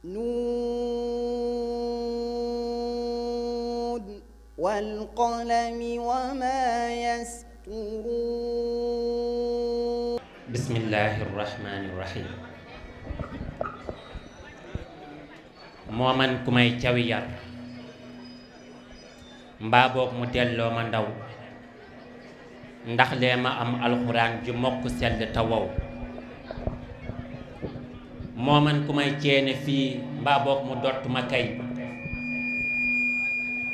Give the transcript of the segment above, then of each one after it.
نون والقلم وما يسطرون بسم الله الرحمن الرحيم moo man ku may cawi yar mbaa boog mu delloo ma ndaw ndax lee ma am alxuraan ju mokk sell te wow moo man ku may ceene fii mbaa boog mu dott ma kay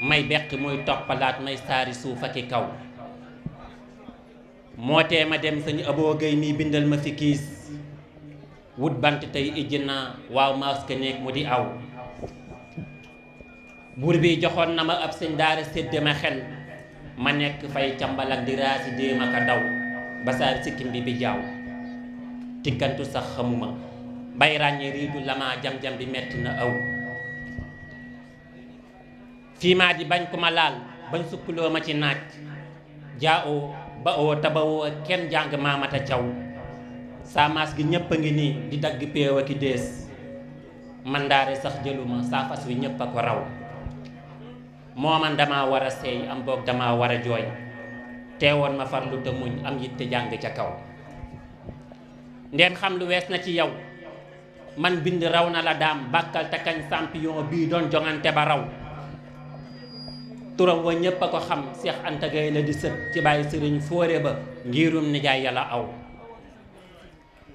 may beqi muy toppalaat may saari suuf ak i kaw moo tee ma dem sañu aboo gay mi bindal ma fi kiis wut bant tey ijji naa waaw maas ka néeg mu di aw buur bi joxoon na ma ab sëñ daara sédde ma xel ma nekk fay cambal ak di raasi déem ak a daw ba saa sikkim bi jaaw tikkantu sax xamuma bay ràññee riidu lama jam-jam bi metti na aw fii maa di bañ ku ma laal bañ sukkuloo ma ci naaj jaa oo ba oo tabawoo kenn jàng maamata caw saa maas gi ñépp a ngi nii di dagg péew ak i dees man daare sax jëluma saa fas wi ñépp a ko raw moo man dama war a seey am boog dama war a jooy teewoon ma farlu te muñ am yitte jàng ca kaw ndeen xam lu wees na ci yow man bind raw na la daam bàkkal te kañ champion bii doon jongante ba raw turam wa ñépp a ko xam Seex Anta Gay la di sët ci bàyyi sëriñ fóore ba ngirum nijaay yàlla aw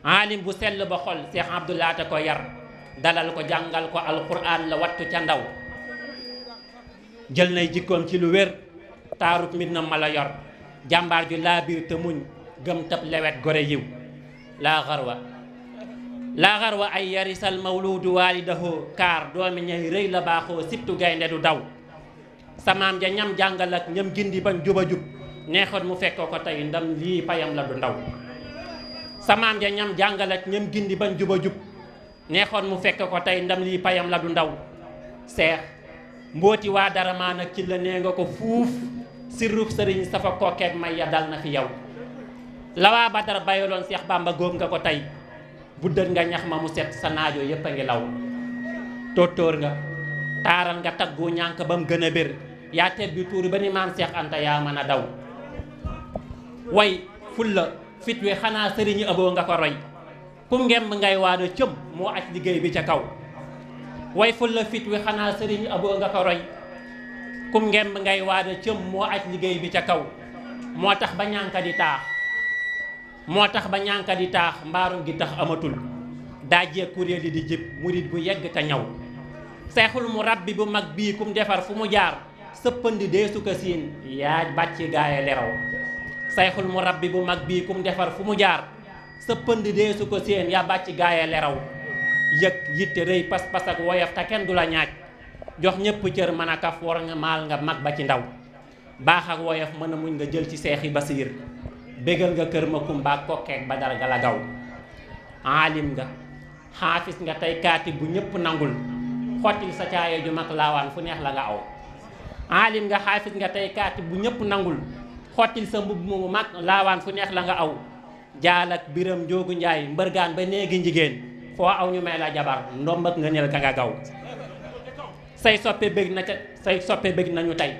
aalim bu sell ba xol Seex Abdu Laata ko yar dalal ko jàngal ko alxuraan la wattu ca ndaw jël nay jikkoom ci lu wér taarut mbir na ma la yor jàmbaar ju laa biir te muñ gëm tëb lewet gore yiw laa xarwa ay yarisal mawluudu waalidahu kaar doomi ñay rëy la baaxoo sittu gaynde du daw samaam ja ñam jàngal ak ñam gindi bañ juba jub neexoon mu fekk ko tey ndam lii payam la du ndaw samaam ja ñam jàngal ak ñam gindi bañ juba jub neexoon mu fekk ko tey ndam lii payam la du ndaw seex mbooti waa dara maa nag ci la nee nga ko fuuf sirrub sëriñ safa kookeeg may ya dal na fi yow la waa Badar bayaloon Seex Bàmba góob nga ko tey buddat nga ñax ma mu set sa naajo yépp a ngi law tóotóor nga taaral nga taggu ñànk ba mu gën a bér yaa teb bi tuuri ba ni maam Seex Anta yaa mën a daw way fulla fit wi xanaa sëriñu aboo nga ko roy kum ngemb ngay waado cëm moo aj liggéey bi ca kaw way fulla fit wi xanaa sëriñu aboo nga ko roy kum ngemb ngay waada cëm moo aj liggéey bi ca kaw moo tax ba ñànka di taax mbaarum gi tax amatul daajee kuréel yi di jib murit bu yegg te ñaw seexul mu rabbi bu mag bii kum defar fu mu jaar sëppandi deesu ko siin yaaj bàcci gaaye leraw seexul mu rabbi bu mag bii kum defar fu mu jaar sëppandi deesu ko siin yaa bàcci gaaye leraw yëg yitte rëy pas-pas ak woyof te kenn du la ñaaj jox ñépp cër mën a kaf war nga maal nga mag ba ci ndaw baax ak woyof mën a muñ nga jël ci seexi basiir bégal nga kër ma kumbaak kokkeek ba dara gala gaw aalim nga xaafis nga tey kaatib bu ñépp nangul xottil sa caaya ju mag laawaan fu neex la nga aw aalim nga xaafis nga tey kaatib bu ñépp nangul xottil sa mbubb mu mag laawaan fu neex la nga aw jaal ak biram njoogu njaay mbërgaan ba néegi njigéen foo aw ñu may la jabar ndombak nga nel ka nga gaw say soppe bëgg nañu tey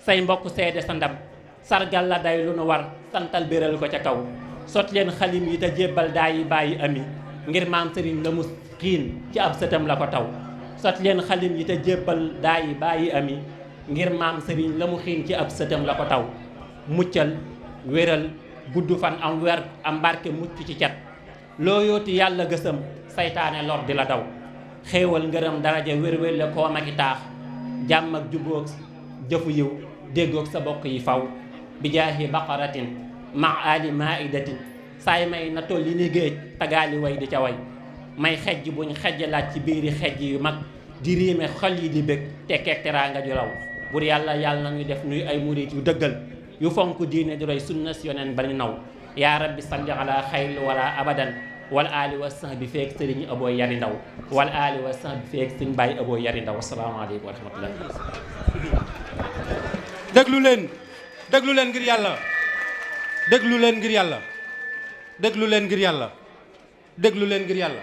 say mbokk seede sa ndam sargal la day lu nu war santal béral ko ca kaw sot leen xalim yi te jébbal daa yi bàyyi ami ngir maam sëriñ la mu xiin ci ab sëtam la ko taw sot leen xalim yi te jébbal daa yi bàyyi ami ngir maam sëriñ la mu xiin ci ab sëtam la ko taw muccal wéral gudd fan am wer am barke mucc ci cet loo yooti yàlla gësam saytaane lor di la daw xéewal ngërëm daraja wér-wér la koo magi taax jàmm ak jubóog jëfu yiw déggoog sa bokk yi faw bi jaahi baqaratin ma ali maidatin saay may na toll yi ni géej tagaali way di ca way may xejj buñ xejjalaat ci biiri xejj yu mag di riime xol yi di bég tekkeek teraanga ju raw bur yàlla na ñuy def nuy ay murit yu dëggal yu fonk diine di roy sunna si yoneen ba ñu naw yaa rabbi salli ala xayl wala abadan wal aali wa sahbi feek sëriñ aboo yari ndaw wal aali wa sahbi feek sëriñ bàyyi aboo yari ndaw asalaamaaleykum wa rahmatullah déglu leen ngir yàlla déglu leen ngir yàlla déglu leen ngir yàlla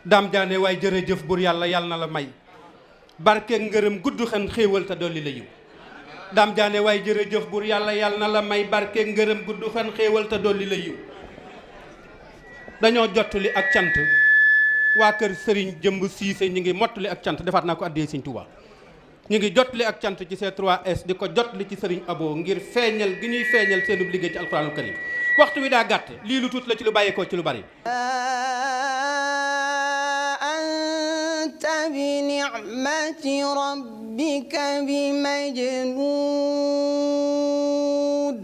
Dame Diané waaye jërëjëf buur yàlla yàlla na la may barke ngërëm gudd xen xéewal te dolli la yiw. Dame Diané waaye jërëjëf buur yàlla yàlla na la may barke ngërëm gudd xen xéewal te dolli la yiw. dañoo jottali ak cant waa kër Serigne Jëmb Siise ñu ngi mottali ak cant defaat naa ko addee Serigne Touba. ñu ngi jottali ak cant ci C3S di ko jottali ci Serigne Abo ngir feeñal gi ñuy feeñal seenub liggéey ci alxuraanul karim. waxtu wi daa gàtt lii lu tuut la ci lu bàyyeekoo ci lu bari. bi ni'mati rabbika bi majnun